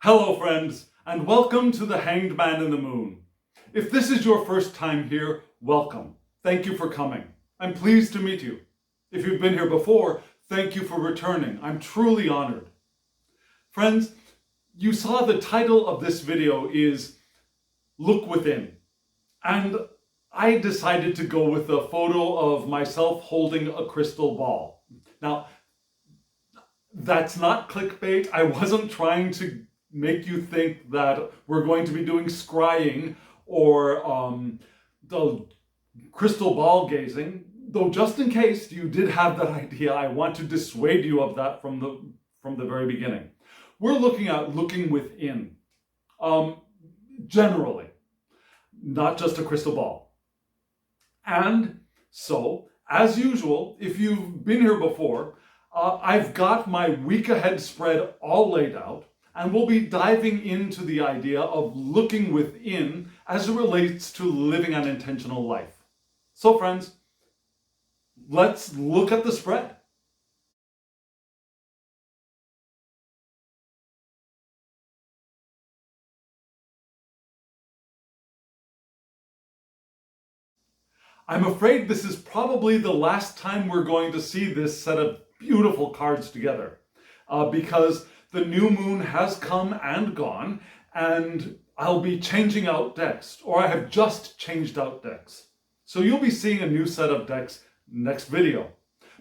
Hello friends, and welcome to The Hanged Man in the Moon. If this is your first time here, welcome. Thank you for coming. I'm pleased to meet you. If you've been here before, thank you for returning. I'm truly honored. Friends, you saw the title of this video is Look Within. And I decided to go with a photo of myself holding a crystal ball. Now, that's not clickbait. I wasn't trying to make you think that we're going to be doing scrying or the crystal ball gazing. Though just in case you did have that idea, I want to dissuade you of that from the very beginning. We're looking at looking within, generally, not just a crystal ball. And so, as usual, if you've been here before, I've got my week ahead spread all laid out, and we'll be diving into the idea of looking within as it relates to living an intentional life. So friends, let's look at the spread. I'm afraid this is probably the last time we're going to see this set of beautiful cards together, because the new moon has come and gone, and I'll be changing out decks, or I have just changed out decks. So you'll be seeing a new set of decks next video.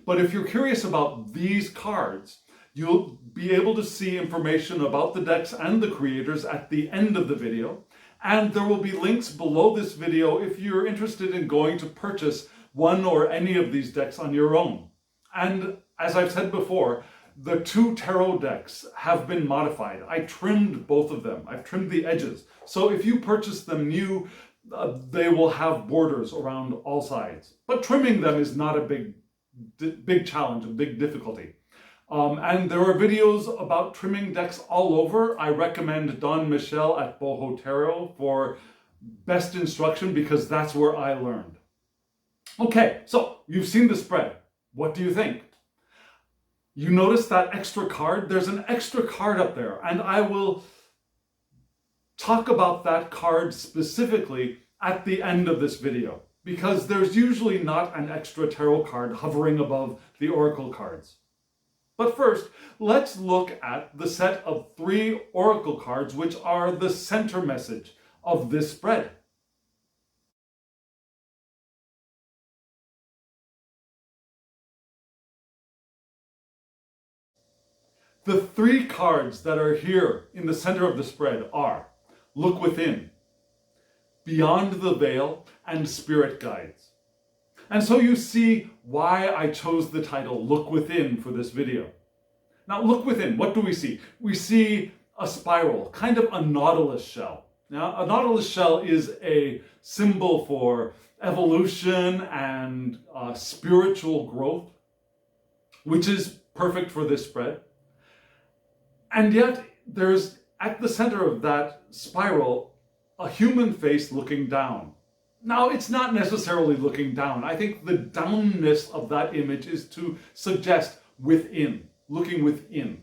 But if you're curious about these cards, you'll be able to see information about the decks and the creators at the end of the video. And there will be links below this video if you're interested in going to purchase one or any of these decks on your own. And as I've said before, the two tarot decks have been modified. I trimmed both of them. I've trimmed the edges. So if you purchase them new, they will have borders around all sides. But trimming them is not a big challenge, a big difficulty. And there are videos about trimming decks all over. I recommend Don Michel at Boho Tarot for best instruction because that's where I learned. Okay, so you've seen the spread. What do you think? You notice that extra card? There's an extra card up there, and I will talk about that card specifically at the end of this video because there's usually not an extra tarot card hovering above the oracle cards. But first, let's look at the set of 3 oracle cards which are the center message of this spread. The 3 cards that are here in the center of the spread are Look Within, Beyond the Veil, and Spirit Guides. And so you see why I chose the title Look Within for this video. Now look within, what do we see? We see a spiral, kind of a nautilus shell. Now a nautilus shell is a symbol for evolution and spiritual growth, which is perfect for this spread. And yet there's, at the center of that spiral, a human face looking down. Now, it's not necessarily looking down. I think the downness of that image is to suggest within, looking within.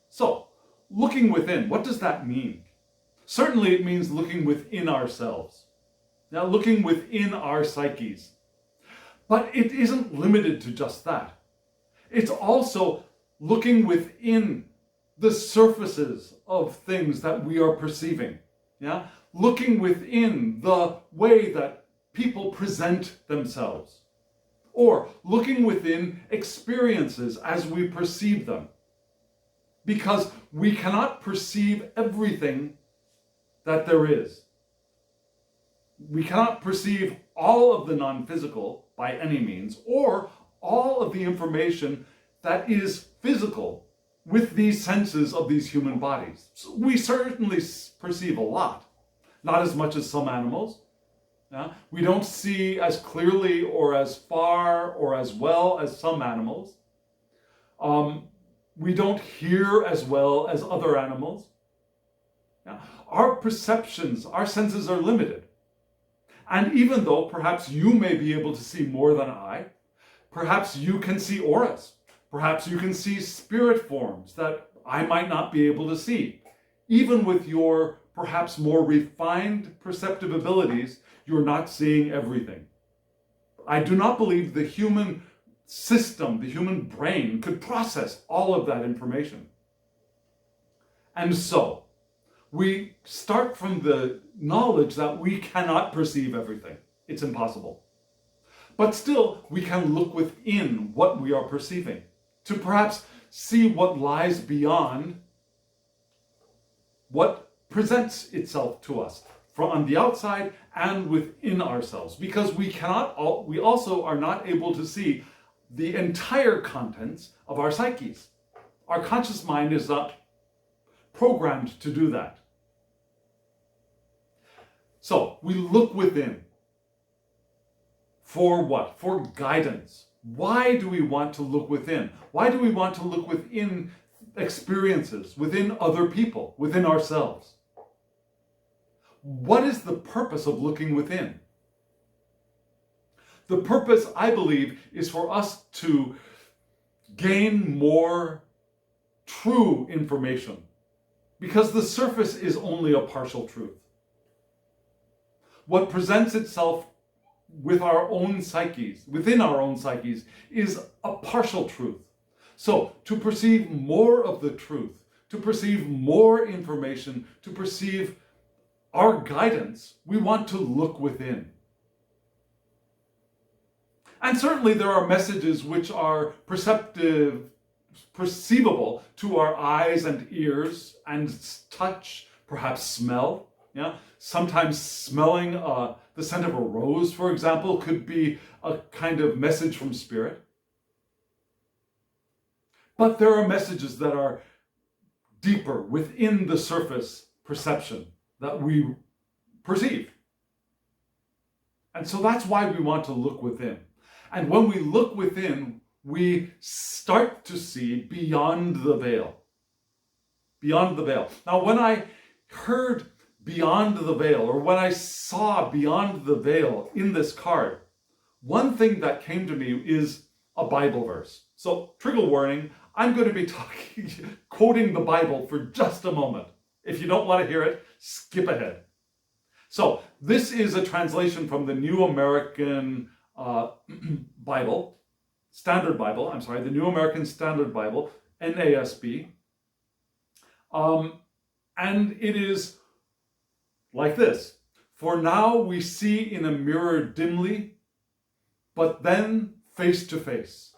So, looking within, what does that mean? Certainly it means looking within ourselves. Now, looking within our psyches. But it isn't limited to just that. It's also looking within the surfaces of things that we are perceiving. Yeah? Looking within the way that people present themselves. Or looking within experiences as we perceive them. Because we cannot perceive everything that there is. We cannot perceive all of the non-physical by any means, or all of the information that is physical with these senses of these human bodies. So we certainly perceive a lot. Not as much as some animals. Yeah? We don't see as clearly or as far or as well as some animals. We don't hear as well as other animals. Yeah? Our perceptions, our senses are limited. And even though perhaps you may be able to see more than I, perhaps you can see auras. Perhaps you can see spirit forms that I might not be able to see. Even with your perhaps more refined perceptive abilities, you're not seeing everything. I do not believe the human system, the human brain, could process all of that information. And so, we start from the knowledge that we cannot perceive everything. It's impossible. But still, we can look within what we are perceiving to perhaps see what lies beyond what presents itself to us from on the outside and within ourselves, because we also are not able to see the entire contents of our psyches. Our conscious mind is not programmed to do that. So we look within. For what? For guidance. Why do we want to look within? Why do we want to look within experiences, within other people, within ourselves? What is the purpose of looking within? The purpose, I believe, is for us to gain more true information, because the surface is only a partial truth. What presents itself with our own psyches, within our own psyches, is a partial truth. So, to perceive more of the truth, to perceive more information, to perceive our guidance, we want to look within. And certainly there are messages which are perceivable to our eyes and ears and touch, perhaps smell. Yeah? Sometimes smelling the scent of a rose, for example, could be a kind of message from spirit. But there are messages that are deeper within the surface perception that we perceive. And so that's why we want to look within. And when we look within, we start to see beyond the veil. Beyond the veil. Now, when I heard beyond the veil, or when I saw beyond the veil in this card, one thing that came to me is a Bible verse. So, trigger warning, I'm going to be quoting the Bible for just a moment. If you don't want to hear it, skip ahead. So, this is a translation from the New American Bible, the New American Standard Bible, NASB. And it is like this: "For now we see in a mirror dimly, but then face to face.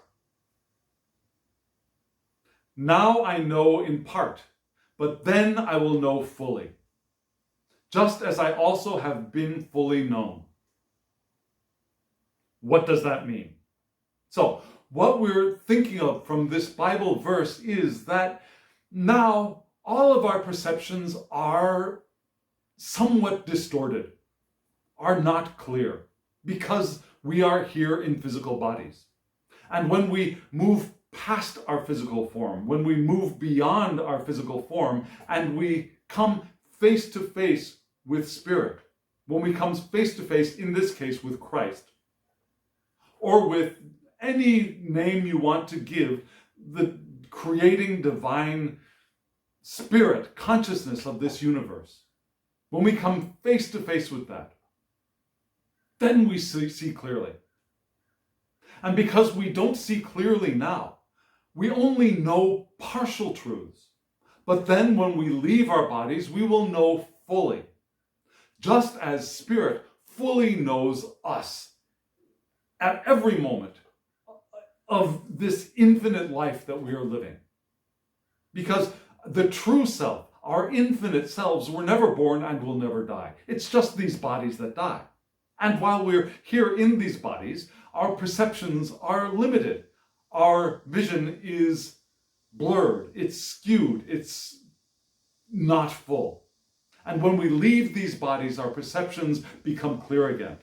Now I know in part, but then I will know fully, just as I also have been fully known." What does that mean? So, what we're thinking of from this Bible verse is that now all of our perceptions are somewhat distorted, are not clear, because we are here in physical bodies. And when we move past our physical form, when we move beyond our physical form, and we come face to face with Spirit, when we come face to face, in this case, with Christ, or with any name you want to give the creating divine spirit, consciousness of this universe, when we come face to face with that, then we see clearly. And because we don't see clearly now, we only know partial truths. But then when we leave our bodies, we will know fully, just as Spirit fully knows us at every moment of this infinite life that we are living. Because the true self, our infinite selves, were never born and will never die. It's just these bodies that die. And while we're here in these bodies, our perceptions are limited. Our vision is blurred, it's skewed, it's not full. And when we leave these bodies, our perceptions become clear again.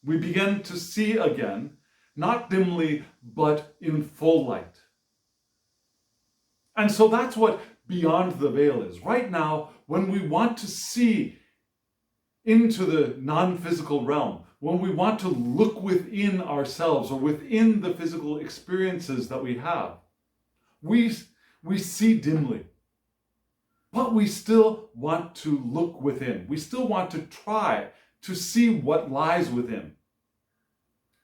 We begin to see again, not dimly, but in full light. And so that's what beyond the veil is. Right now, when we want to see into the non-physical realm, when we want to look within ourselves or within the physical experiences that we have, we see dimly. but we still want to look within. We still want to try to see what lies within.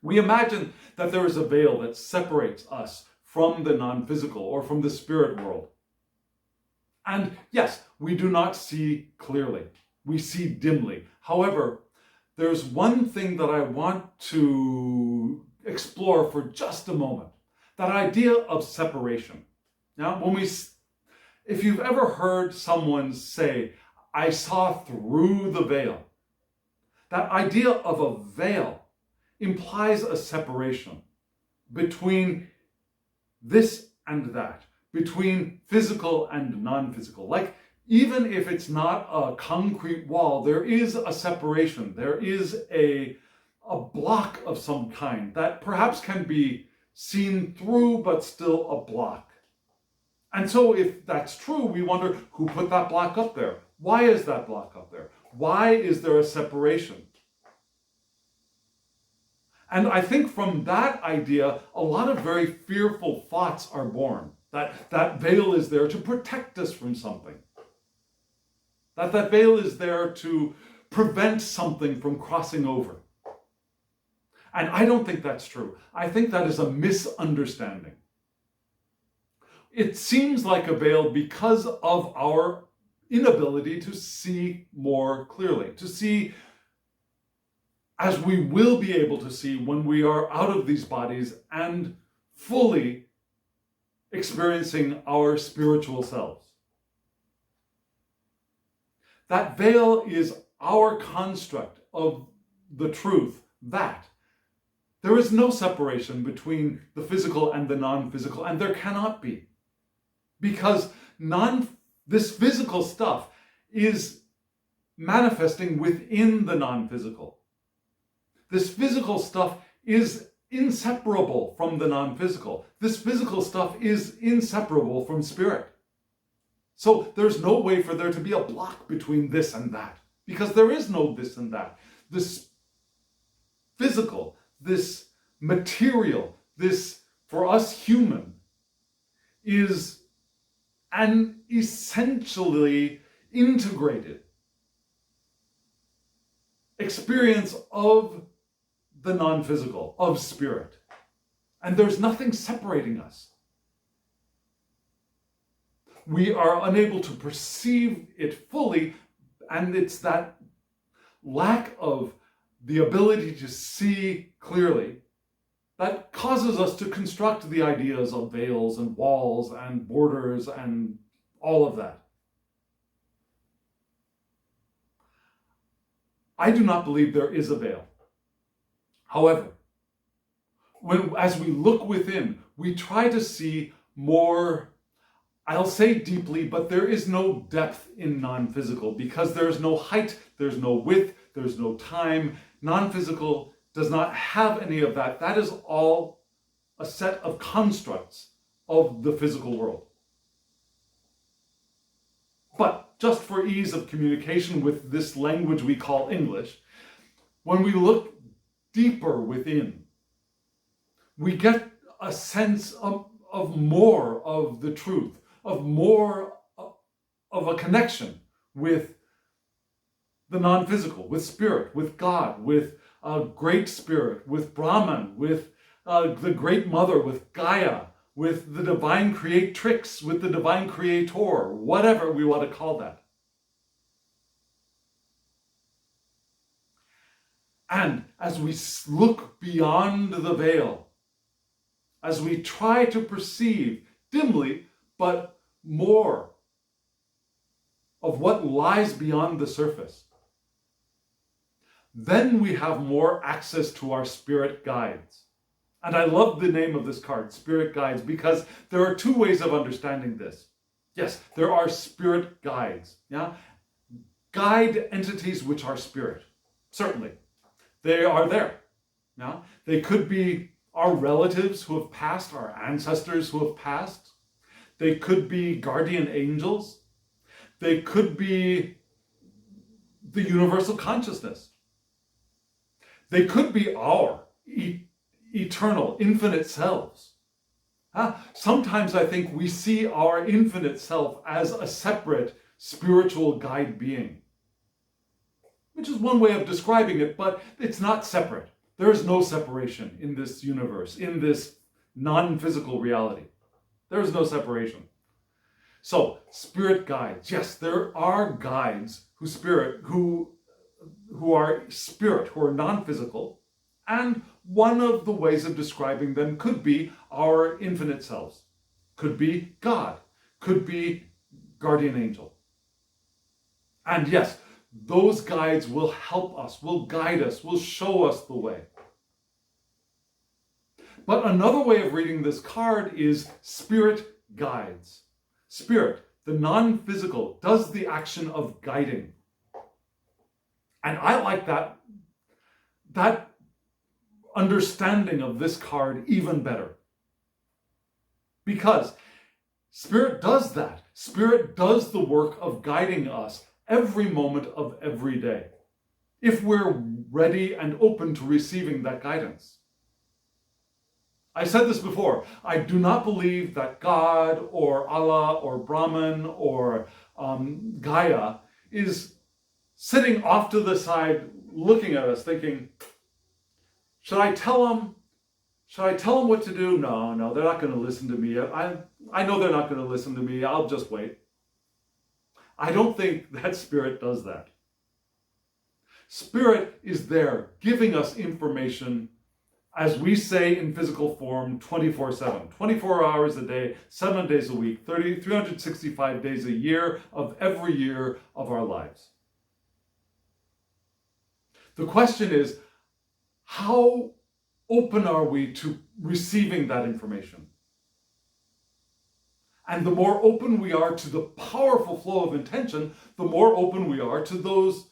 We imagine that there is a veil that separates us from the non-physical or from the spirit world. And yes, we do not see clearly. We see dimly. However, there's one thing that I want to explore for just a moment. That idea of separation. Now, if you've ever heard someone say, I saw through the veil, that idea of a veil implies a separation between this and that, between physical and non-physical. Like, even if it's not a concrete wall, there is a separation. There is a block of some kind that perhaps can be seen through, but still a block. And so if that's true, we wonder who put that block up there? Why is that block up there? Why is there a separation? And I think from that idea, a lot of very fearful thoughts are born. That veil is there to protect us from something. That veil is there to prevent something from crossing over. And I don't think that's true. I think that is a misunderstanding. It seems like a veil because of our inability to see more clearly, to see as we will be able to see when we are out of these bodies and fully experiencing our spiritual selves. That veil is our construct of the truth that there is no separation between the physical and the non-physical, and there cannot be. Because this physical stuff is manifesting within the non-physical. This physical stuff is inseparable from the non-physical. This physical stuff is inseparable from spirit. So there's no way for there to be a block between this and that, because there is no this and that. This physical, this material, this, for us human, is an essentially integrated experience of the non-physical, of spirit. And there's nothing separating us. We are unable to perceive it fully, and it's that lack of the ability to see clearly that causes us to construct the ideas of veils and walls and borders and all of that. I do not believe there is a veil. However, as we look within, we try to see more, I'll say deeply, but there is no depth in non-physical because there is no height, there's no width, there's no time. Non-physical does not have any of that. That is all a set of constructs of the physical world. But just for ease of communication with this language we call English, when we look deeper within, we get a sense of more of the truth, of more of a connection with the non-physical, with spirit, with God, with a great spirit, with Brahman, with the great mother, with Gaia, with the divine creatrix, with the divine creator, whatever we want to call that. And as we look beyond the veil, as we try to perceive dimly, but more of what lies beyond the surface, then we have more access to our spirit guides. And I love the name of this card, Spirit Guides, because there are two ways of understanding this. Yes, there are spirit guides, yeah? Guide entities which are spirit, certainly. They are there, yeah? They could be our relatives who have passed, our ancestors who have passed. They could be guardian angels. They could be the universal consciousness. They could be our eternal, infinite selves. Sometimes I think we see our infinite self as a separate spiritual guide being, which is one way of describing it, but it's not separate. There is no separation in this universe, in this non-physical reality. There is no separation. So, spirit guides. Yes, there are guides who are spirit, who are non-physical, and one of the ways of describing them could be our infinite selves, could be God, could be guardian angel. And yes, those guides will help us, will guide us, will show us the way. But another way of reading this card is spirit guides. Spirit, the non-physical, does the action of guiding. And I like that understanding of this card even better. Because Spirit does that. Spirit does the work of guiding us every moment of every day, if we're ready and open to receiving that guidance. I said this before, I do not believe that God or Allah or Brahman or Gaia is sitting off to the side looking at us thinking, should I tell them what to do? No, they're not going to listen to me. I know they're not going to listen to me. I'll just wait. I don't think that Spirit does that. Spirit is there giving us information, as we say in physical form, 24/7, 24 hours a day, 7 days a week, 365 days a year of every year of our lives. The question is, how open are we to receiving that information? And the more open we are to the powerful flow of intention, the more open we are to those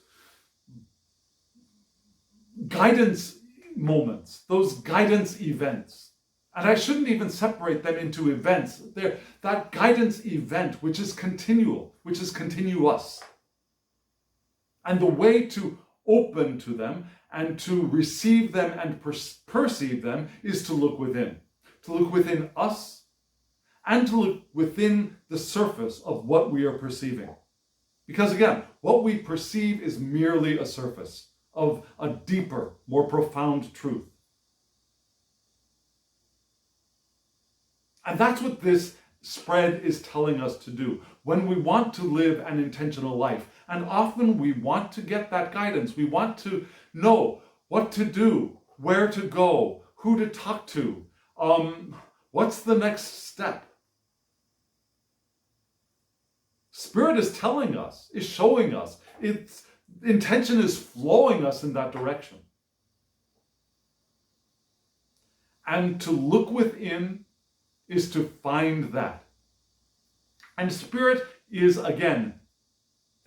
guidance moments, those guidance events. And I shouldn't even separate them into events. They're that guidance event, which is continual, which is continuous. And the way to open to them and to receive them and perceive them is to look within us, and to look within the surface of what we are perceiving. Because again, what we perceive is merely a surface of a deeper, more profound truth. And that's what this spread is telling us to do when we want to live an intentional life. And often we want to get that guidance. We want to know what to do, where to go, who to talk to, what's the next step. Spirit is telling us, is showing us, its intention is flowing us in that direction. And to look within is to find that. And Spirit is, again,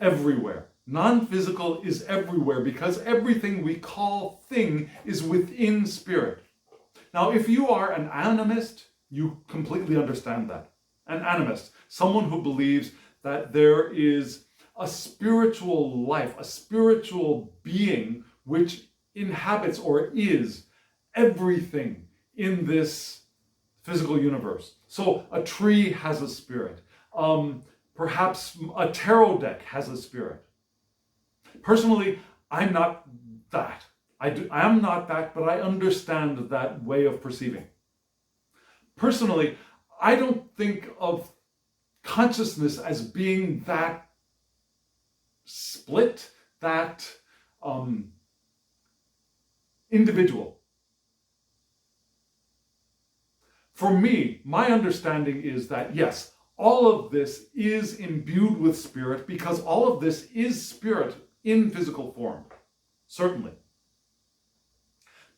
everywhere. Non-physical is everywhere because everything we call thing is within Spirit. Now, if you are an animist, you completely understand that. An animist, someone who believes that there is a spiritual life, a spiritual being which inhabits or is everything in this physical universe. So a tree has a spirit. Perhaps a tarot deck has a spirit. Personally, I'm not that. I am not that, but I understand that way of perceiving. Personally, I don't think of consciousness as being that split, that individual. For me, my understanding is that yes, all of this is imbued with Spirit because all of this is Spirit in physical form, certainly.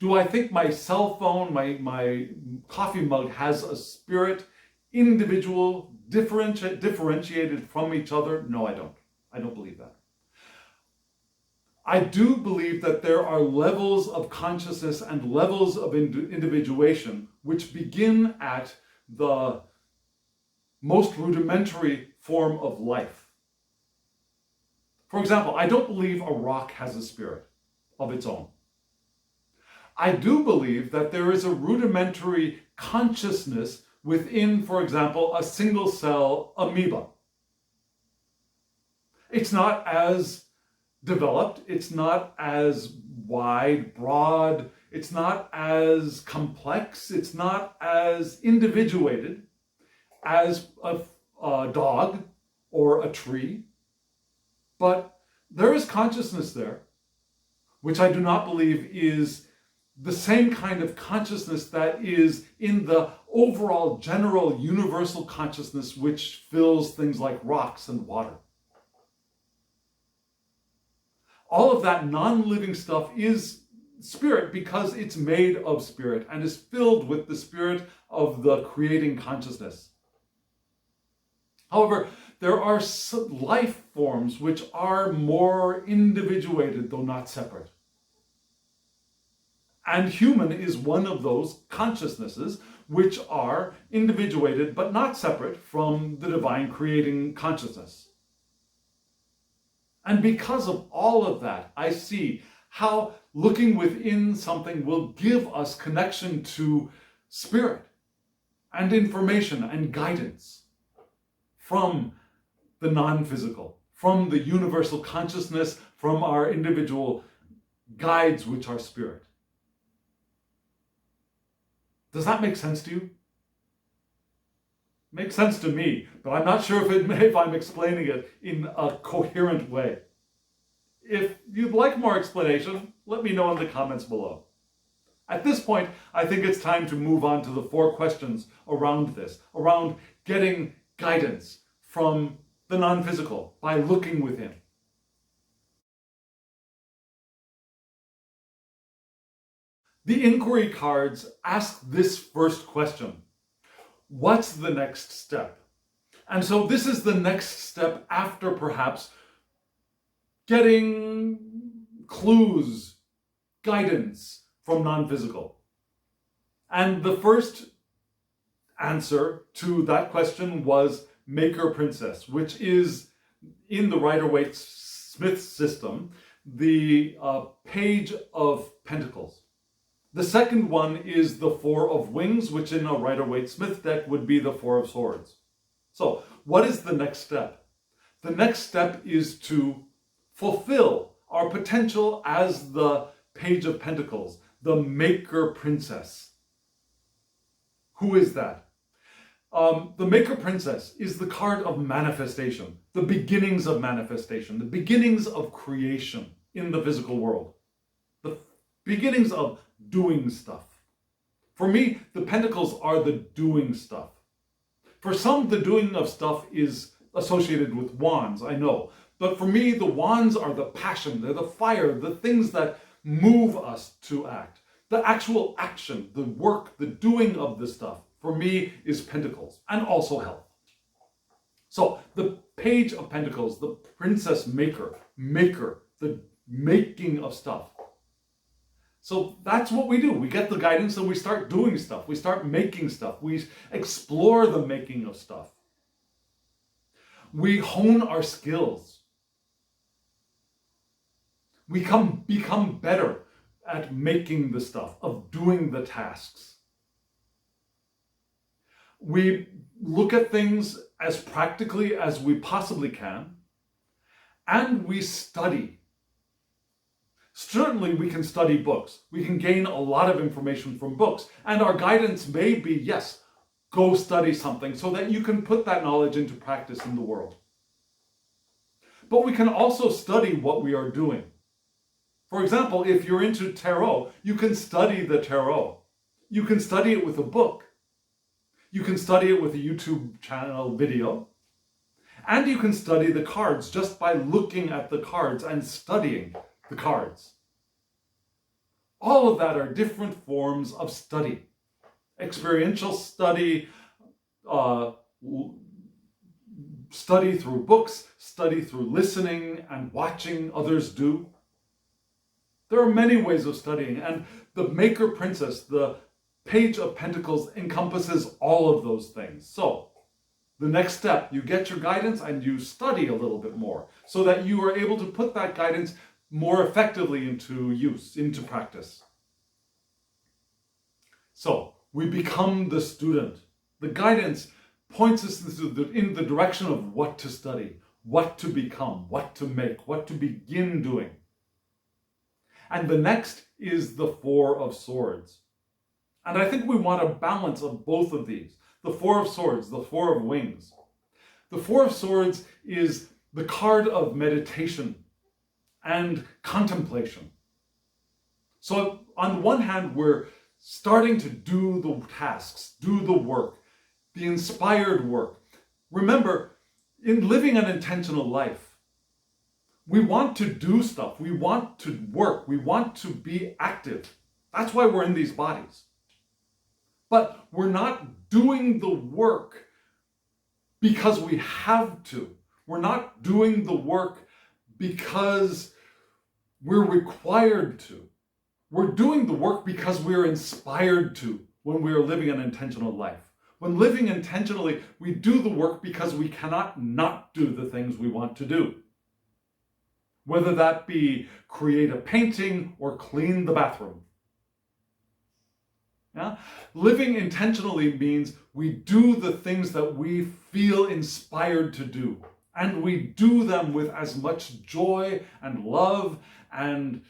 Do I think my cell phone, my coffee mug has a spirit, individual, differentiated from each other? No, I don't. I don't believe that. I do believe that there are levels of consciousness and levels of individuation which begin at the most rudimentary form of life. For example, I don't believe a rock has a spirit of its own. I do believe that there is a rudimentary consciousness within, for example, a single cell amoeba. It's not as developed, it's not as wide, broad, it's not as complex, it's not as individuated as a dog or a tree, but there is consciousness there, which I do not believe is the same kind of consciousness that is in the overall general universal consciousness which fills things like rocks and water. All of that non-living stuff is spirit because it's made of spirit and is filled with the spirit of the creating consciousness. However, there are life forms which are more individuated, though not separate. And human is one of those consciousnesses which are individuated but not separate from the divine creating consciousness. And because of all of that, I see how looking within something will give us connection to spirit and information and guidance from the non-physical, from the universal consciousness, from our individual guides, which are spirit. Does that make sense to you? Makes sense to me, but I'm not sure if I'm explaining it in a coherent way. If you'd like more explanation, let me know in the comments below. At this point, I think it's time to move on to the 4 questions around this, around getting guidance from the non-physical by looking within. The inquiry cards ask this first question: what's the next step? And so this is the next step after perhaps getting clues, guidance from non-physical. And the first answer to that question was Maker Princess, which is in the Rider-Waite-Smith system, the Page of Pentacles. The second one is the 4 of Wings, which in a Rider-Waite-Smith deck would be the 4 of Swords. So what is the next step? The next step is to fulfill our potential as the Page of Pentacles, the Maker Princess. Who is that? The Maker Princess is the card of manifestation, the beginnings of manifestation, the beginnings of creation in the physical world, the beginnings of doing stuff. For me, the pentacles are the doing stuff. For some, the doing of stuff is associated with wands, I know. But for me, the wands are the passion, they're the fire, the things that move us to act. The actual action, the work, the doing of the stuff, for me, is pentacles, and also health. So, the Page of Pentacles, the Princess Maker, the making of stuff. So that's what we do. We get the guidance and we start doing stuff. We start making stuff. We explore the making of stuff. We hone our skills. We become better at making the stuff, of doing the tasks. We look at things as practically as we possibly can, and we study. Certainly we can study books. We can gain a lot of information from books, and our guidance may be, yes, go study something so that you can put that knowledge into practice in the world. But we can also study what we are doing. For example, if you're into tarot, you can study the tarot. You can study it with a book. You can study it with a YouTube channel video. And you can study the cards just by looking at the cards and studying the cards. All of that are different forms of study. Experiential study, study through books, study through listening and watching others do. There are many ways of studying, and the Maker Princess, the Page of Pentacles, encompasses all of those things. So, the next step, you get your guidance and you study a little bit more so that you are able to put that guidance more effectively into use, into practice. So, we become the student. The guidance points us in the direction of what to study, what to become, what to make, what to begin doing. And the next is the Four of Swords. And I think we want a balance of both of these. The Four of Swords, the Four of Wings. The Four of Swords is the card of meditation and contemplation. So on the one hand, we're starting to do the tasks, do the work, the inspired work. Remember, in living an intentional life, we want to do stuff, we want to work, we want to be active. That's why we're in these bodies. But we're not doing the work because we have to. We're not doing the work because we're required to. We're doing the work because we're inspired to when we are living an intentional life. When living intentionally, we do the work because we cannot not do the things we want to do. Whether that be create a painting or clean the bathroom. Yeah? Living intentionally means we do the things that we feel inspired to do. And we do them with as much joy and love and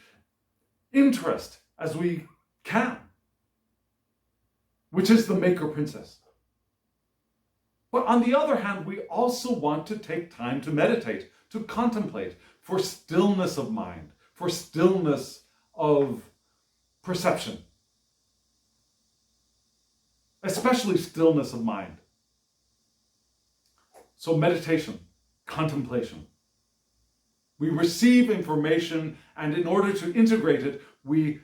interest as we can. Which is the Maker Princess. But on the other hand, we also want to take time to meditate, to contemplate, for stillness of mind, for stillness of perception. Especially stillness of mind. So meditation, contemplation. We receive information, and in order to integrate it, we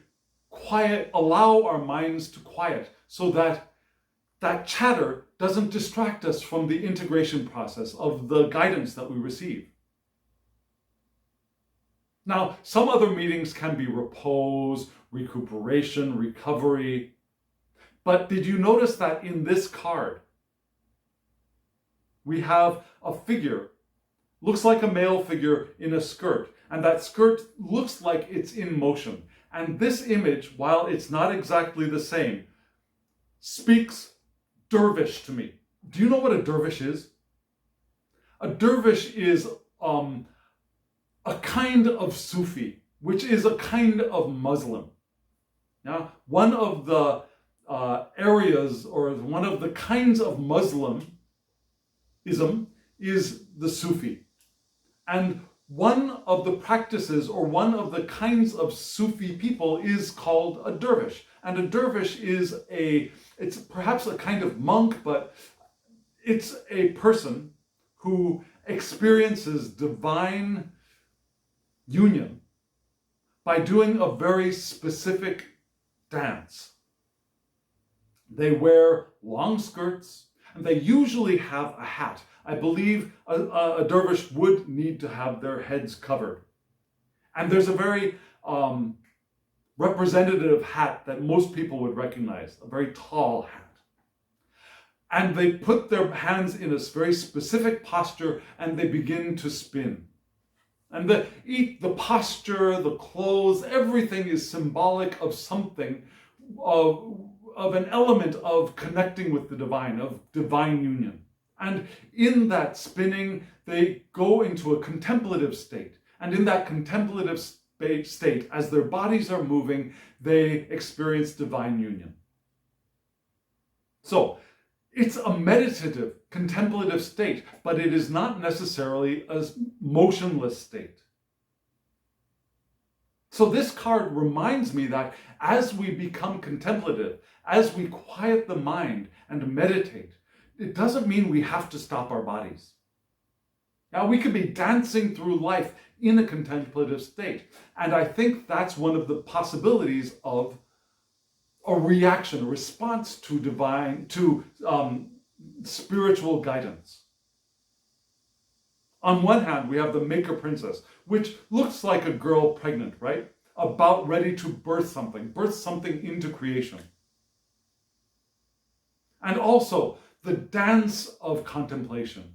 allow our minds to quiet so that that chatter doesn't distract us from the integration process of the guidance that we receive. Now, some other meetings can be repose, recuperation, recovery. But did you notice that in this card, we have a figure, looks like a male figure in a skirt, and that skirt looks like it's in motion. And this image, while it's not exactly the same, speaks Dervish to me. Do you know what a dervish is? A dervish is a kind of Sufi, which is a kind of Muslim. Now, one of the areas or one of the kinds of Muslimism is the Sufi. And one of the practices or one of the kinds of Sufi people is called a dervish. And a dervish is it's perhaps a kind of monk, but it's a person who experiences divine union by doing a very specific dance. They wear long skirts, and they usually have a hat. I believe a dervish would need to have their heads covered. And there's a very representative hat that most people would recognize, a very tall hat. And they put their hands in a very specific posture, and they begin to spin. And the posture, the clothes, everything is symbolic of something, of an element of connecting with the divine, of divine union. And in that spinning, they go into a contemplative state. And in that contemplative state, as their bodies are moving, they experience divine union. So, it's a meditative, contemplative state, but it is not necessarily a motionless state. So this card reminds me that as we become contemplative, as we quiet the mind and meditate, it doesn't mean we have to stop our bodies. Now, we could be dancing through life in a contemplative state. And I think that's one of the possibilities of a reaction, a response to spiritual guidance. On one hand, we have the Maker Princess, which looks like a girl pregnant, right? About ready to birth something into creation. And also the dance of contemplation.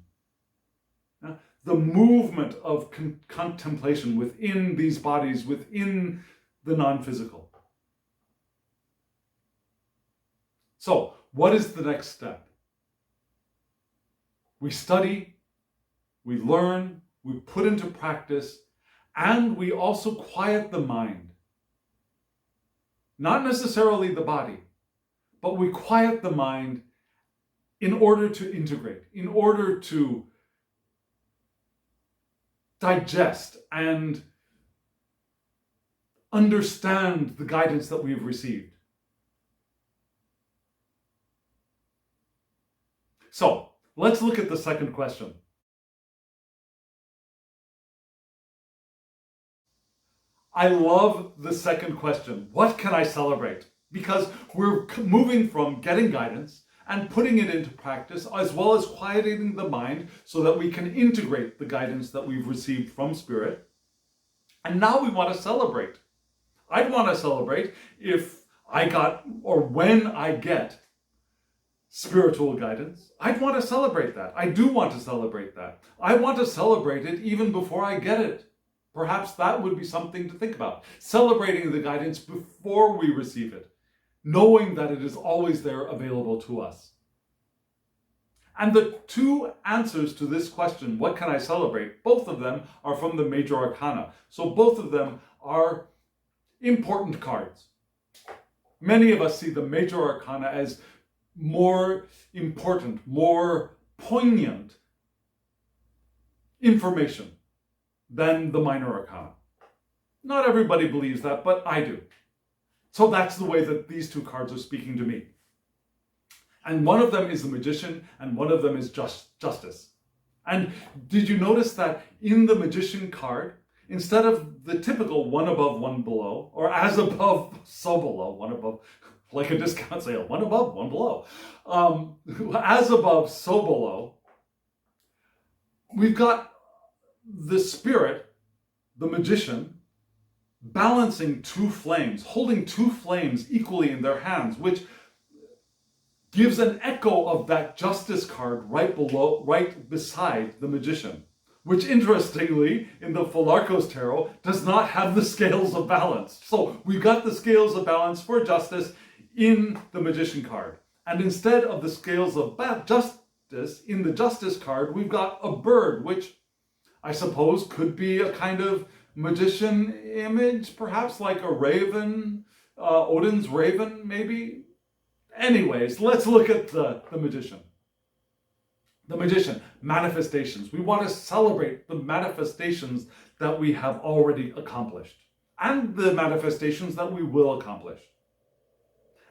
The movement of contemplation within these bodies, within the non-physical. So, what is the next step? We study, we learn, we put into practice, and we also quiet the mind. Not necessarily the body, but we quiet the mind in order to integrate, in order to digest and understand the guidance that we've received. So, let's look at the second question. I love the second question. What can I celebrate? Because we're moving from getting guidance and putting it into practice, as well as quieting the mind so that we can integrate the guidance that we've received from Spirit. And now we want to celebrate. I'd want to celebrate if I got, or when I get, spiritual guidance. I'd want to celebrate that. I do want to celebrate that. I want to celebrate it even before I get it. Perhaps that would be something to think about. Celebrating the guidance before we receive it, knowing that it is always there available to us. And the two answers to this question, what can I celebrate? Both of them are from the major arcana. So both of them are important cards. Many of us see the major arcana as more important, more poignant information than the minor arcana. Not everybody believes that, but I do. So that's the way that these two cards are speaking to me. And one of them is the Magician, and one of them is Justice. And did you notice that in the Magician card, instead of the typical one above, one below, or as above, so below, one above, like a discount sale, one above, one below, as above, so below, we've got the Spirit, the Magician, balancing two flames, holding two flames equally in their hands, which gives an echo of that Justice card right beside the Magician, which interestingly, in the Pholarchos tarot, does not have the scales of balance. So we've got the scales of balance for Justice in the Magician card. And instead of the scales of Justice in the Justice card, we've got a bird, which I suppose could be a kind of magician image, perhaps like a raven, Odin's raven, maybe. Anyways, let's look at the Magician. The Magician, manifestations. We want to celebrate the manifestations that we have already accomplished and the manifestations that we will accomplish.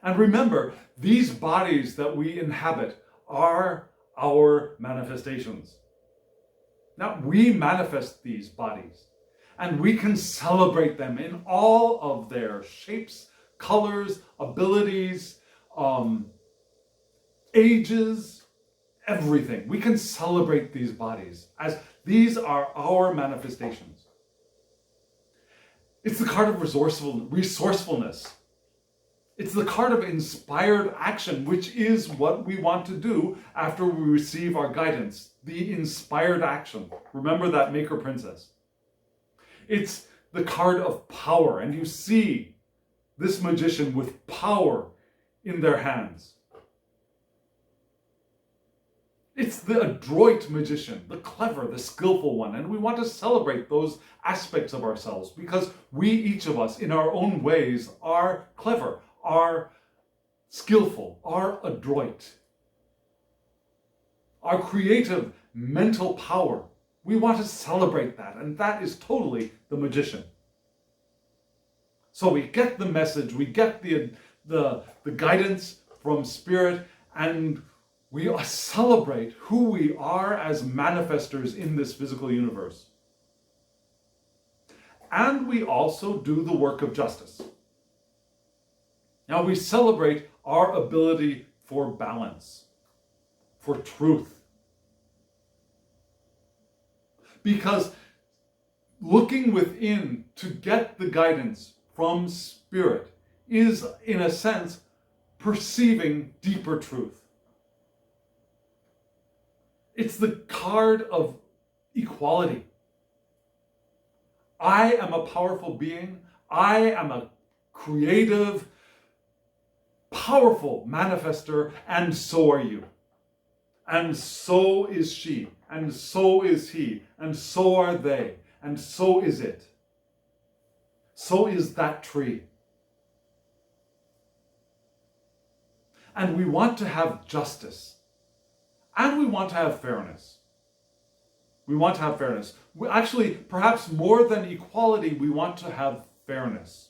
And remember, these bodies that we inhabit are our manifestations. Now, we manifest these bodies, and we can celebrate them in all of their shapes, colors, abilities, ages, everything. We can celebrate these bodies as these are our manifestations. It's the card of resourcefulness. It's the card of inspired action, which is what we want to do after we receive our guidance. The inspired action. Remember that Maker Princess. It's the card of power, and you see this Magician with power in their hands. It's the adroit magician, the clever, the skillful one, and we want to celebrate those aspects of ourselves because we, each of us, in our own ways, are clever, are skillful, are adroit. Our creative mental power, we want to celebrate that, and that is totally the Magician. So we get the message, we get the guidance from Spirit, and we celebrate who we are as manifestors in this physical universe. And we also do the work of justice. Now we celebrate our ability for balance, for truth. Because looking within to get the guidance from Spirit is, in a sense, perceiving deeper truth. It's the card of equality. I am a powerful being. I am a creative, powerful manifester, and so are you. And so is she. and so is he, and so are they, and so is it. So is that tree. And we want to have justice. And we want to have fairness. We want to have fairness. Actually, perhaps more than equality, we want to have fairness.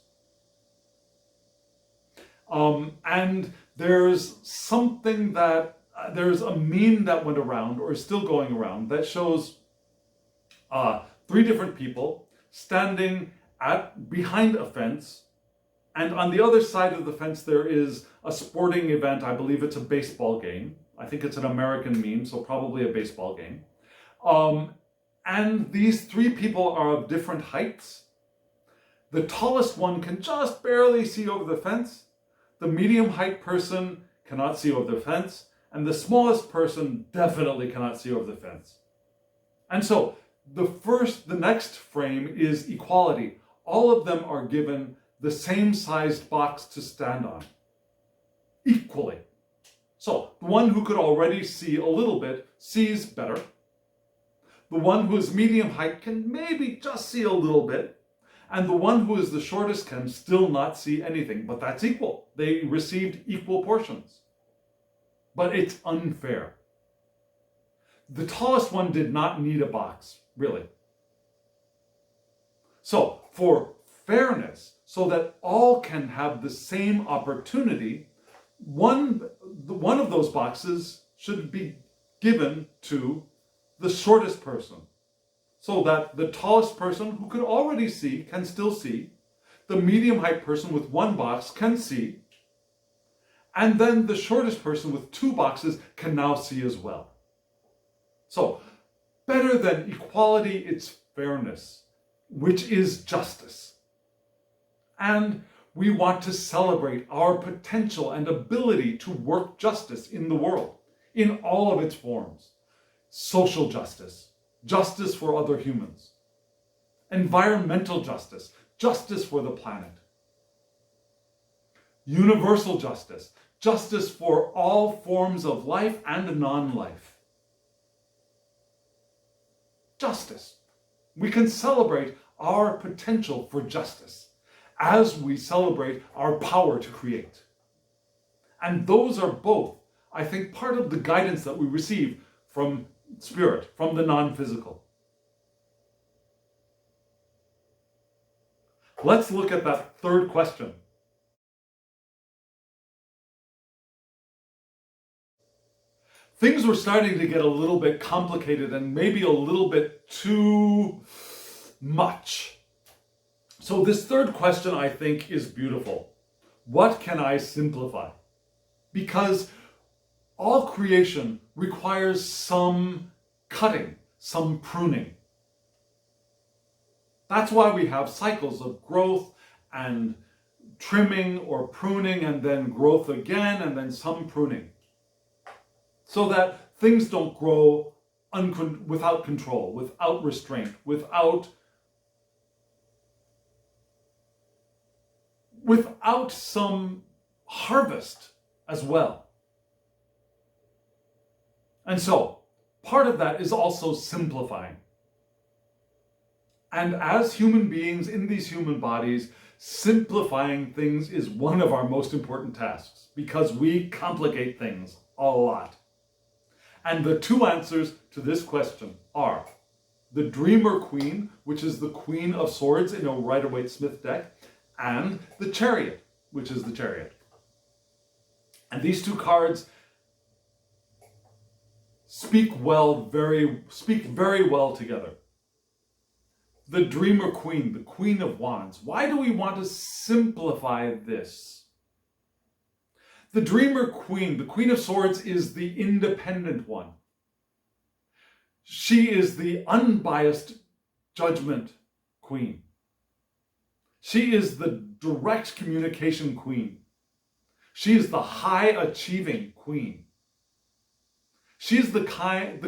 And there's something that, there's a meme that went around, or is still going around, that shows 3 different people standing behind a fence, and on the other side of the fence there is a sporting event. I believe it's a baseball game. I think it's an American meme, so probably a baseball game. And these 3 people are of different heights. The tallest one can just barely see over the fence. The medium height person cannot see over the fence. And the smallest person definitely cannot see over the fence. And so the next frame is equality. All of them are given the same sized box to stand on, equally. So the one who could already see a little bit sees better. The one who is medium height can maybe just see a little bit. And the one who is the shortest can still not see anything, but that's equal. They received equal portions. But it's unfair. The tallest one did not need a box, really. So, for fairness, so that all can have the same opportunity, one of those boxes should be given to the shortest person, so that the tallest person who could already see can still see, the medium height person with 1 box can see, and then the shortest person with 2 boxes can now see as well. So, better than equality, it's fairness, which is justice. And we want to celebrate our potential and ability to work justice in the world, in all of its forms. Social justice, justice for other humans. Environmental justice, justice for the planet. Universal justice, justice for all forms of life and non-life. Justice. We can celebrate our potential for justice as we celebrate our power to create. And those are both, I think, part of the guidance that we receive from spirit, from the non-physical. Let's look at that third question. Things were starting to get a little bit complicated and maybe a little bit too much. So this third question, I think, is beautiful. What can I simplify? Because all creation requires some cutting, some pruning. That's why we have cycles of growth and trimming or pruning, and then growth again, and then some pruning. So that things don't grow without control, without restraint, without some harvest as well. And so, part of that is also simplifying. And as human beings in these human bodies, simplifying things is one of our most important tasks, because we complicate things a lot. And the 2 answers to this question are the Dreamer Queen, which is the Queen of Swords in a Rider-Waite-Smith deck, and the Chariot, which is the Chariot. And these 2 cards speak very well together. The Dreamer Queen, the Queen of Wands. Why do we want to simplify this? The Dreamer Queen, the Queen of Swords, is the independent one. She is the unbiased judgment queen. She is the direct communication queen. She is the high achieving queen. She is the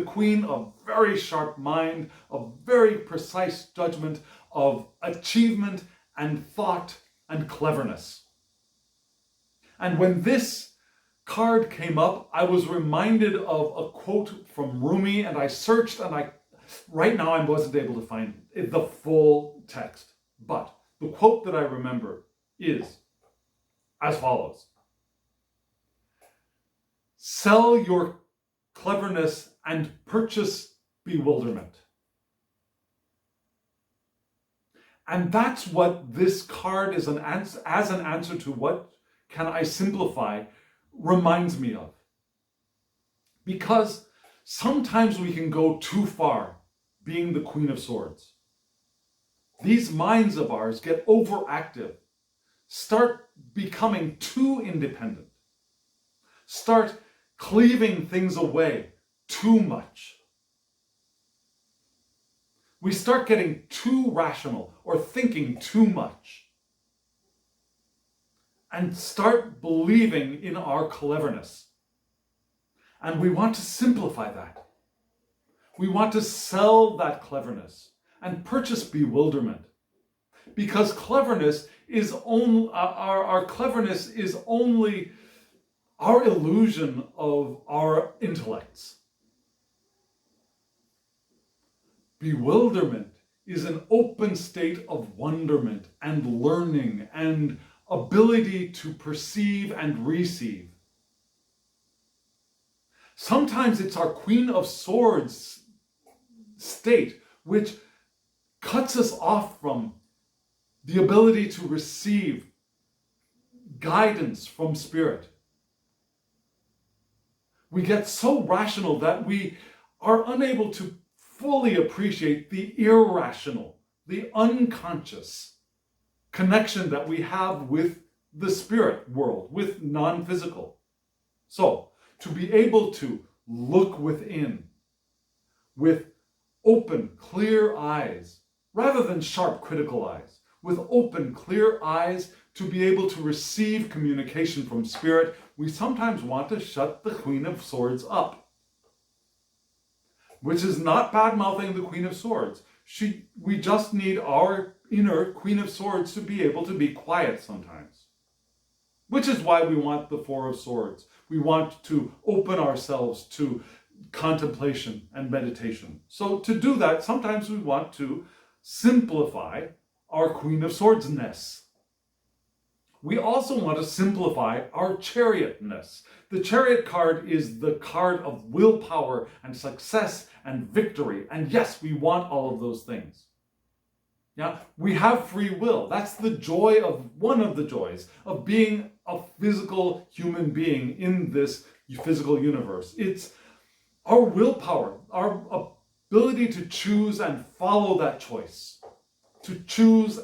queen of very sharp mind, of very precise judgment, of achievement and thought and cleverness. And when this card came up, I was reminded of a quote from Rumi, and I searched, and right now I wasn't able to find the full text. But the quote that I remember is as follows: "Sell your cleverness and purchase bewilderment." And that's what this card is as an answer to what can I simplify reminds me of. Because sometimes we can go too far being the Queen of Swords. These minds of ours get overactive, start becoming too independent, start cleaving things away too much. We start getting too rational or thinking too much and start believing in our cleverness. And we want to simplify that. We want to sell that cleverness and purchase bewilderment, because cleverness is only our cleverness is only our illusion of our intellects. Bewilderment is an open state of wonderment and learning and ability to perceive and receive. Sometimes it's our Queen of Swords state which cuts us off from the ability to receive guidance from Spirit. We get so rational that we are unable to fully appreciate the irrational, the unconscious connection that we have with the spirit world, with non-physical. So, to be able to look within with open, clear eyes, rather than sharp, critical eyes, with open, clear eyes to be able to receive communication from Spirit, we sometimes want to shut the Queen of Swords up. Which is not bad-mouthing the Queen of Swords. We just need our inner Queen of Swords to be able to be quiet sometimes. Which is why we want the Four of Swords. We want to open ourselves to contemplation and meditation. So to do that, sometimes we want to simplify our Queen of Swords-ness. We also want to simplify our Chariot-ness. The Chariot card is the card of willpower and success and victory. And yes, we want all of those things. Yeah, we have free will. That's the joy of, one of the joys of being a physical human being in this physical universe. It's our willpower, our ability to choose and follow that choice. To choose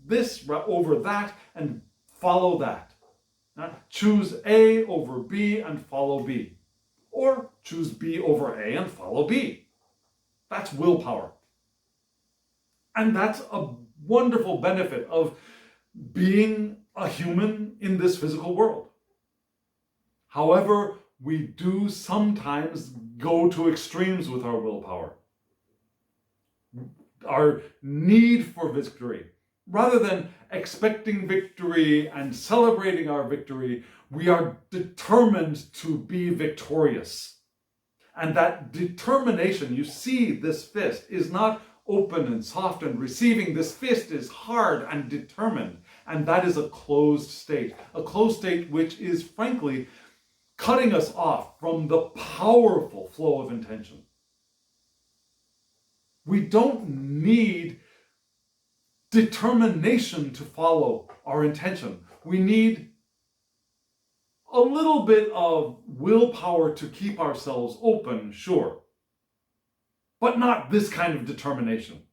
this over that and follow that. Choose A over B and follow B. Or choose B over A and follow B. That's willpower. And that's a wonderful benefit of being a human in this physical world. However, we do sometimes go to extremes with our willpower. Our need for victory. Rather than expecting victory and celebrating our victory, we are determined to be victorious. And that determination, you see this fist, is not open and soft and receiving. This fist is hard and determined. And that is a closed state. A closed state which is, frankly, cutting us off from the powerful flow of intention. We don't need determination to follow our intention. We need a little bit of willpower to keep ourselves open, sure. But not this kind of determination.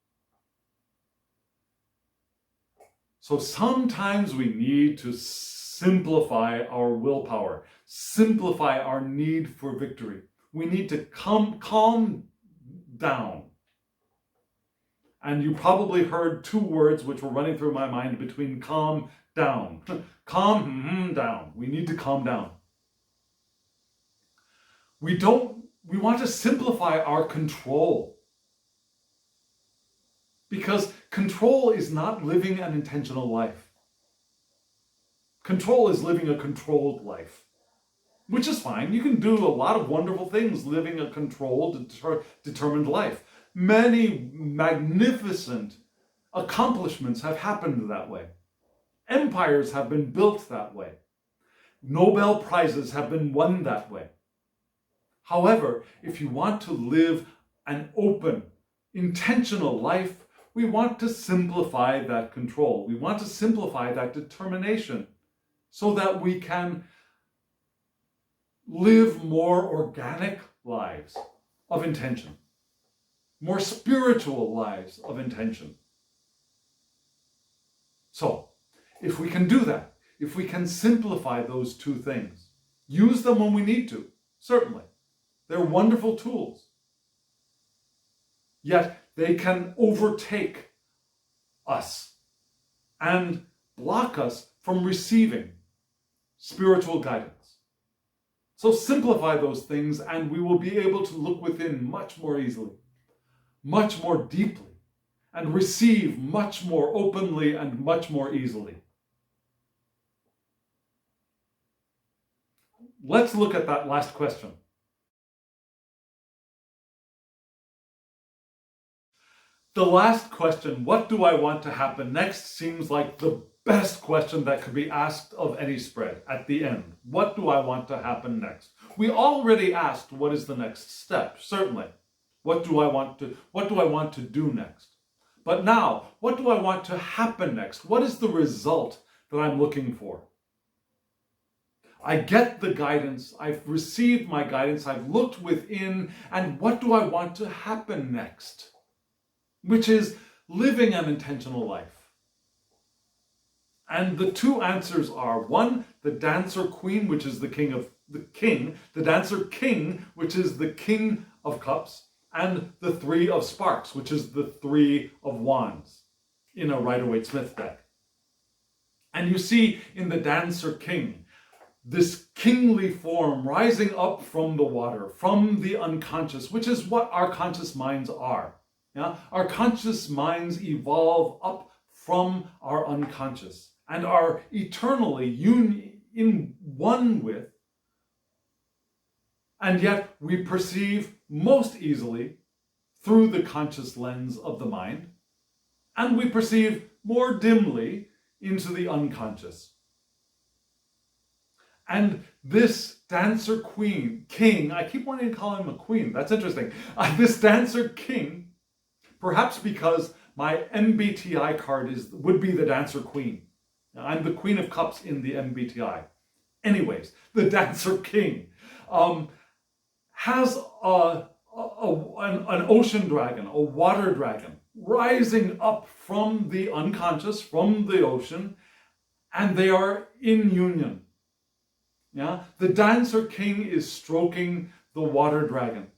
So sometimes we need to simplify our willpower, simplify our need for victory. We need to calm down. And you probably heard two words which were running through my mind between calm, down. Calm, down. We need to calm down. We want to simplify our control. Because control is not living an intentional life. Control is living a controlled life, which is fine. You can do a lot of wonderful things living a controlled, determined life. Many magnificent accomplishments have happened that way. Empires have been built that way. Nobel Prizes have been won that way. However, if you want to live an open, intentional life, we want to simplify that control. We want to simplify that determination so that we can live more organic lives of intention, more spiritual lives of intention. So, if we can do that, if we can simplify those two things, use them when we need to, certainly. They're wonderful tools. Yet they can overtake us and block us from receiving spiritual guidance. So simplify those things and we will be able to look within much more easily, much more deeply, and receive much more openly and much more easily. Let's look at that last question. The last question, what do I want to happen next, seems like the best question that could be asked of any spread at the end. What do I want to happen next? We already asked what is the next step, certainly. What do I want to do next? But now, what do I want to happen next? What is the result that I'm looking for? I get the guidance, I've received my guidance, I've looked within, and what do I want to happen next? Which is living an intentional life. And the two answers are, one, the dancer queen, which is the dancer king, which is the king of cups, and the three of sparks, which is the three of wands in a Rider-Waite-Smith deck. And you see in the dancer king, this kingly form rising up from the water, from the unconscious, which is what our conscious minds are. Yeah? Our conscious minds evolve up from our unconscious and are eternally in one with, and yet we perceive most easily through the conscious lens of the mind, and we perceive more dimly into the unconscious. And this dancer king, I keep wanting to call him a queen, that's interesting. This dancer king, perhaps because my MBTI card would be the dancer queen. I'm the queen of cups in the MBTI. Anyways, the dancer king has an ocean dragon, a water dragon, rising up from the unconscious, from the ocean, and they are in union. Yeah? The dancer king is stroking the water dragon.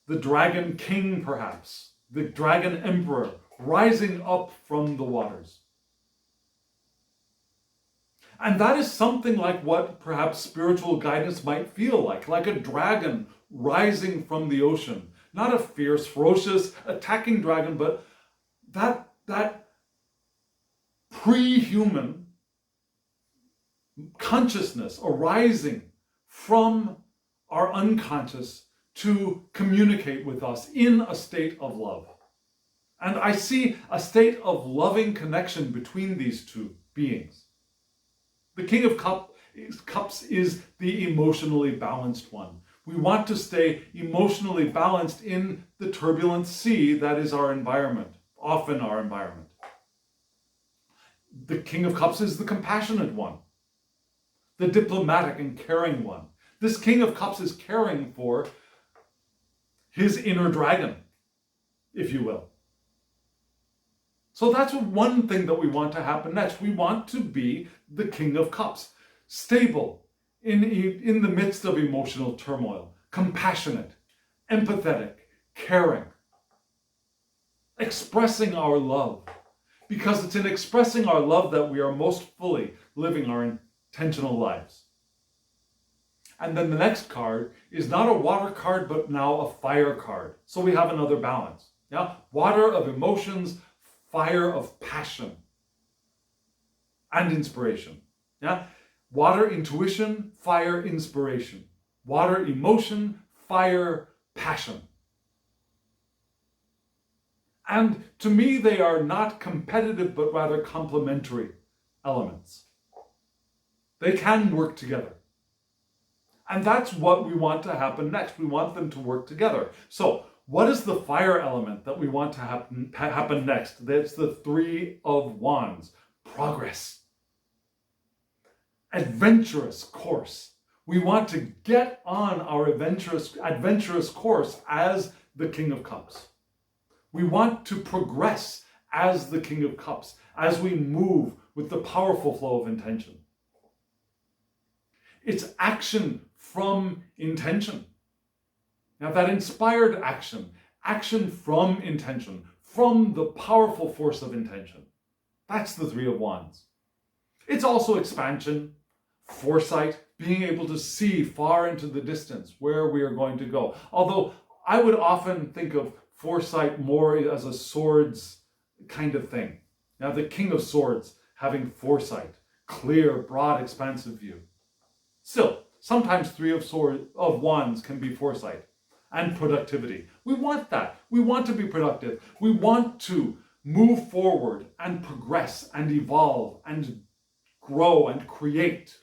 The dragon king, perhaps, the dragon emperor, rising up from the waters. And that is something like what perhaps spiritual guidance might feel like a dragon rising from the ocean. Not a fierce, ferocious, attacking dragon, but that pre-human consciousness arising from our unconscious to communicate with us in a state of love. And I see a state of loving connection between these two beings. The King of Cups is the emotionally balanced one. We want to stay emotionally balanced in the turbulent sea that is our environment, often our environment. The King of Cups is the compassionate one, the diplomatic and caring one. This King of Cups is caring for his inner dragon, if you will. So that's one thing that we want to happen next. We want to be the King of Cups, stable in the midst of emotional turmoil, compassionate, empathetic, caring, expressing our love. Because it's in expressing our love that we are most fully living our intentional lives. And then the next card is not a water card, but now a fire card. So we have another balance. Yeah? Water of emotions, fire of passion. and inspiration. Yeah? Water, intuition, fire, inspiration. Water, emotion, fire, passion. And to me, they are not competitive, but rather complementary elements. They can work together. And that's what we want to happen next. We want them to work together. So, what is the fire element that we want to happen next? That's the Three of Wands. Progress. Adventurous course. We want to get on our adventurous course as the King of Cups. We want to progress as the King of Cups, as we move with the powerful flow of intention. It's action from intention. Now that inspired action, action from intention, from the powerful force of intention. That's the Three of Wands. It's also expansion, foresight, being able to see far into the distance where we are going to go. Although I would often think of foresight more as a swords kind of thing. Now the King of Swords having foresight, clear, broad, expansive view. Still, sometimes Three of Wands can be foresight and productivity. We want that. We want to be productive. We want to move forward and progress and evolve and grow and create.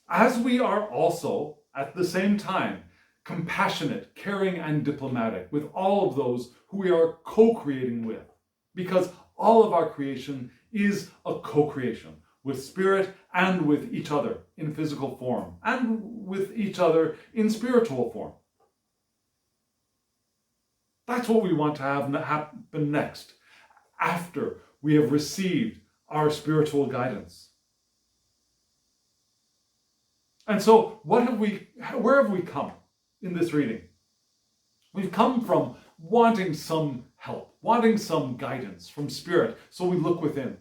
As we are also, at the same time, compassionate, caring, and diplomatic with all of those who we are co-creating with. Because all of our creation is a co-creation with spirit and with each other in physical form and with each other in spiritual form. That's what we want to have happen next, after we have received our spiritual guidance. And so, where have we come in this reading? We've come from wanting some help, wanting some guidance from Spirit. So we look within.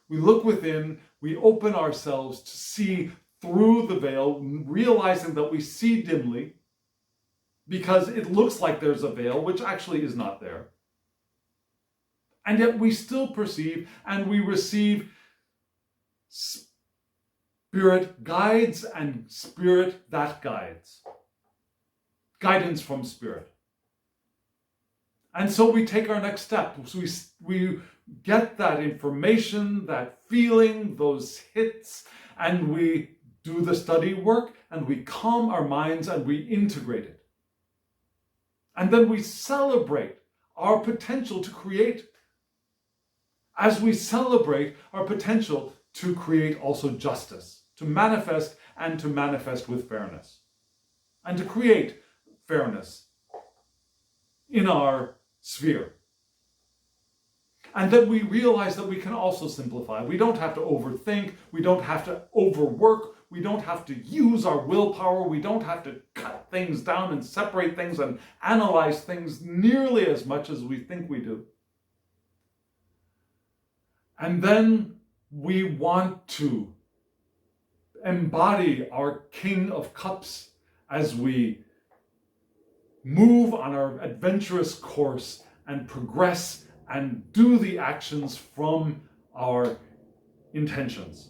We look within, we open ourselves to see through the veil, realizing that we see dimly because it looks like there's a veil, which actually is not there. And yet we still perceive and we receive Spirit guides and Spirit that guides. Guidance from Spirit. And so we take our next step. So we get that information, that feeling, those hits, and we do the study work, and we calm our minds and we integrate it. And then we celebrate our potential to create. As we celebrate our potential to create also justice, to manifest and to manifest with fairness, and to create fairness in our sphere. And then we realize that we can also simplify. We don't have to overthink. We don't have to overwork. We don't have to use our willpower. We don't have to cut things down and separate things and analyze things nearly as much as we think we do. And then we want to embody our King of Cups as we move on our adventurous course and progress and do the actions from our intentions.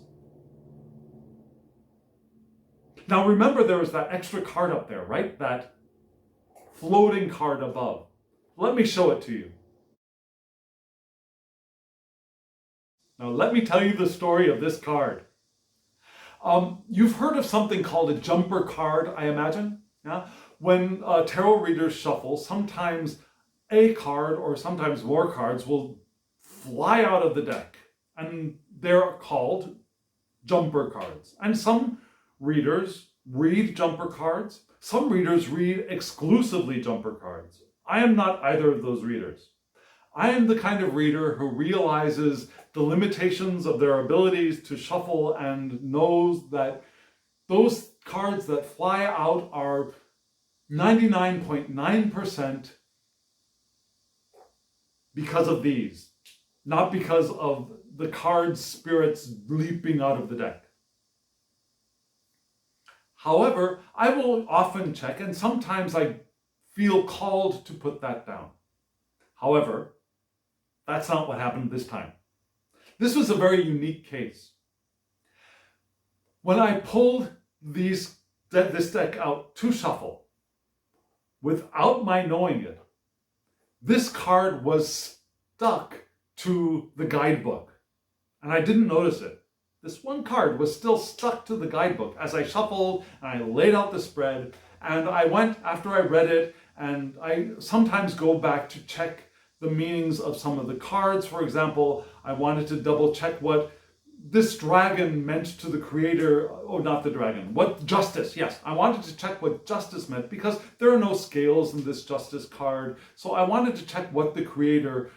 Now remember, there was that extra card up there, right? That floating card above. Let me show it to you. Now let me tell you the story of this card. You've heard of something called a jumper card, I imagine. Yeah? When tarot readers shuffle, sometimes a card or sometimes more cards will fly out of the deck, and they're called jumper cards. And some readers read jumper cards. Some readers read exclusively jumper cards. I am not either of those readers. I am the kind of reader who realizes the limitations of their abilities to shuffle and knows that those cards that fly out are 99.9% because of these, not because of the card spirits leaping out of the deck. However, I will often check, and sometimes I feel called to put that down. However, that's not what happened this time. This was a very unique case. When I pulled this deck out to shuffle, without my knowing it, this card was stuck to the guidebook. And I didn't notice it. This one card was still stuck to the guidebook as I shuffled and I laid out the spread. And I went, after I read it, and I sometimes go back to check the meanings of some of the cards. For example, I wanted to double check what this dragon meant to the creator, oh, not the dragon, what justice, yes. I wanted to check what justice meant because there are no scales in this justice card. So I wanted to check what the creator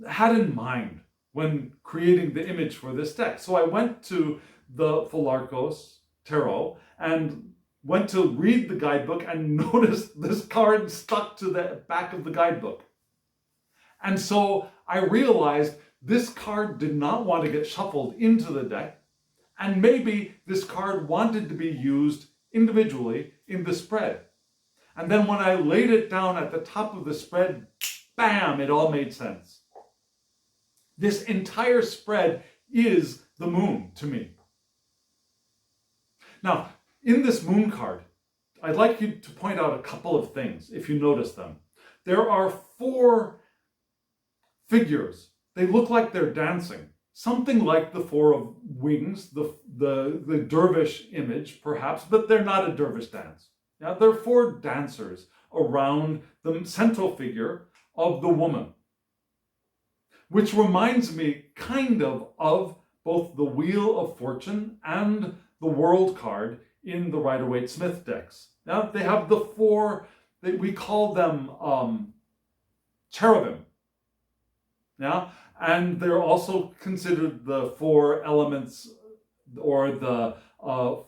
had in mind when creating the image for this deck. So I went to the Pholarchos tarot and went to read the guidebook and noticed this card stuck to the back of the guidebook. And so I realized this card did not want to get shuffled into the deck, and maybe this card wanted to be used individually in the spread. And then when I laid it down at the top of the spread, bam, it all made sense. This entire spread is the moon to me. Now, in this moon card, I'd like you to point out a couple of things, if you notice them. There are 4 figures. They look like they're dancing. Something like the 4 of wings, the dervish image, perhaps, but they're not a dervish dance. Now, there are 4 dancers around the central figure of the woman, which reminds me kind of both the Wheel of Fortune and the World card in the Rider-Waite-Smith decks. Now, they have the 4, we call them cherubim. Yeah? And they're also considered the 4 elements or the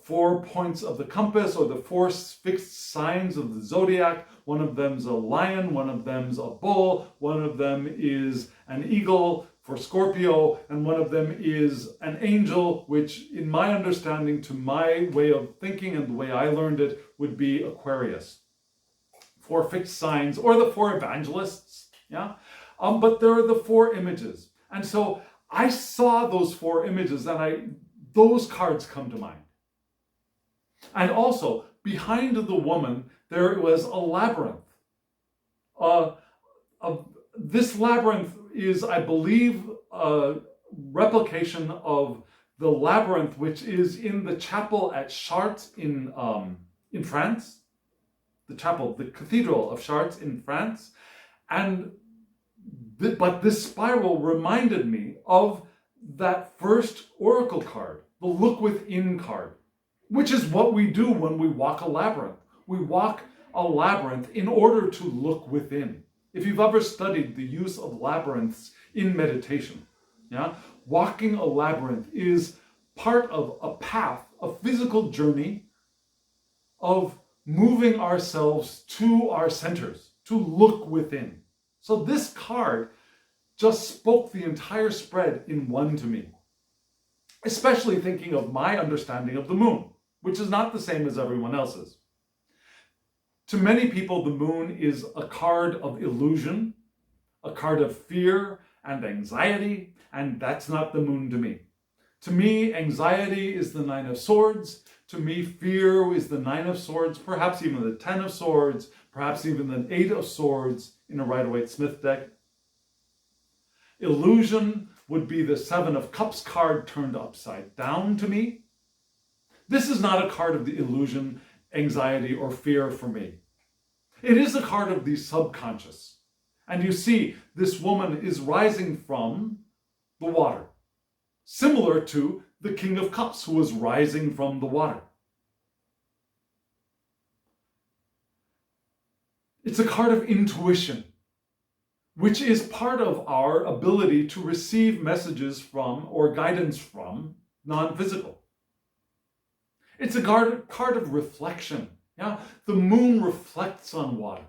4 points of the compass or the 4 fixed signs of the zodiac. One of them's a lion, one of them's a bull, one of them is an eagle for Scorpio, and one of them is an angel, which in my understanding, to my way of thinking and the way I learned it, would be Aquarius. 4 fixed signs, or the 4 evangelists, yeah? But there are the 4 images. And so I saw those 4 images and those cards come to mind. And also, behind the woman, there was a labyrinth. This labyrinth is, I believe, a replication of the labyrinth which is in the chapel at Chartres in France. The chapel, the Cathedral of Chartres in France. But this spiral reminded me of that first oracle card, the Look Within card, which is what we do when we walk a labyrinth. We walk a labyrinth in order to look within. If you've ever studied the use of labyrinths in meditation, yeah, walking a labyrinth is part of a path, a physical journey of moving ourselves to our centers, to look within. So this card just spoke the entire spread in one to me, especially thinking of my understanding of the moon, which is not the same as everyone else's. To many people, the moon is a card of illusion, a card of fear and anxiety, and that's not the moon to me. To me, anxiety is the 9 of Swords. To me, fear is the 9 of Swords, perhaps even the 10 of Swords, perhaps even the 8 of Swords in a Rider-Waite-Smith deck. Illusion would be the 7 of Cups card turned upside down to me. This is not a card of the illusion, anxiety, or fear for me. It is a card of the subconscious. And you see, this woman is rising from the water, similar to the King of Cups, who was rising from the water. It's a card of intuition, which is part of our ability to receive messages from or guidance from non-physical. It's a card of reflection. Yeah? The moon reflects on water.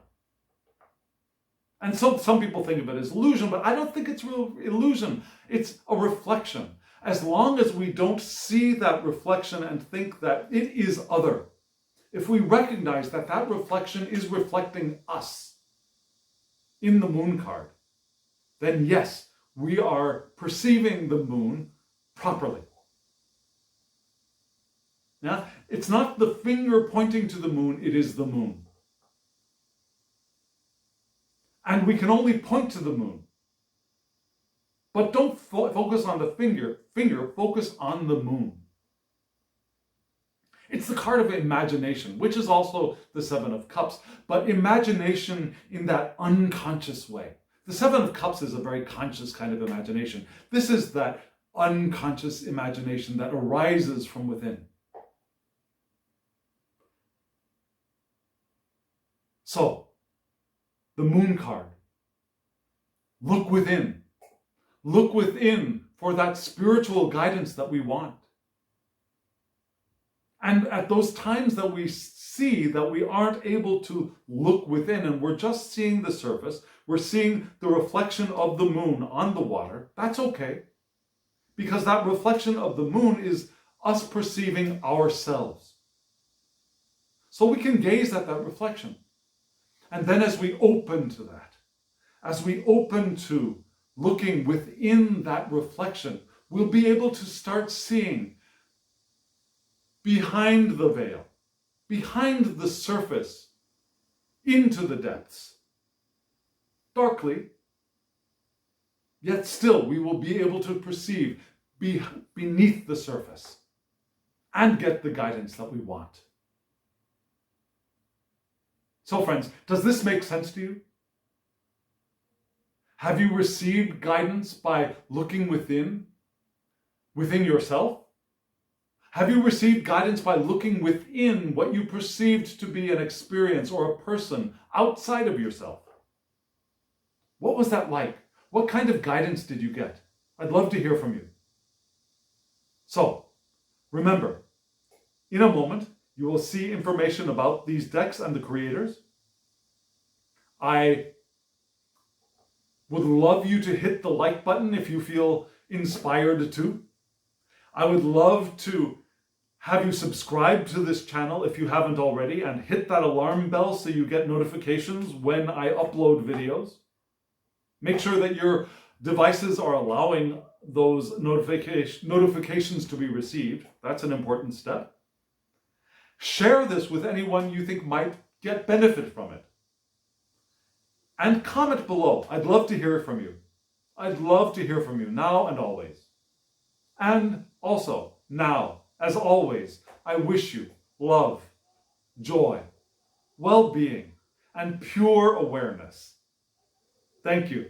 And so some people think of it as illusion, but I don't think it's real illusion. It's a reflection. As long as we don't see that reflection and think that it is other, if we recognize that that reflection is reflecting us in the moon card, then yes, we are perceiving the moon properly. Now, it's not the finger pointing to the moon, it is the moon. And we can only point to the moon. But don't focus on the finger, focus on the moon. It's the card of imagination, which is also the Seven of Cups, but imagination in that unconscious way. The Seven of Cups is a very conscious kind of imagination. This is that unconscious imagination that arises from within. So, the moon card. Look within. Look within for that spiritual guidance that we want. And at those times that we see that we aren't able to look within and we're just seeing the surface, we're seeing the reflection of the moon on the water, that's okay. Because that reflection of the moon is us perceiving ourselves. So we can gaze at that reflection. And then as we open to that, as we open to looking within that reflection, we'll be able to start seeing behind the veil, behind the surface, into the depths. Darkly, yet still we will be able to perceive beneath the surface and get the guidance that we want. So friends, does this make sense to you? Have you received guidance by looking within yourself? Have you received guidance by looking within what you perceived to be an experience or a person outside of yourself? What was that like? What kind of guidance did you get? I'd love to hear from you. So, remember, in a moment, you will see information about these decks and the creators. I would love you to hit the like button if you feel inspired to. I would love to have you subscribe to this channel if you haven't already and hit that alarm bell so you get notifications when I upload videos. Make sure that your devices are allowing those notifications to be received. That's an important step. Share this with anyone you think might get benefit from it. And comment below. I'd love to hear from you. I'd love to hear from you now and always. And also, now, as always, I wish you love, joy, well-being, and pure awareness. Thank you.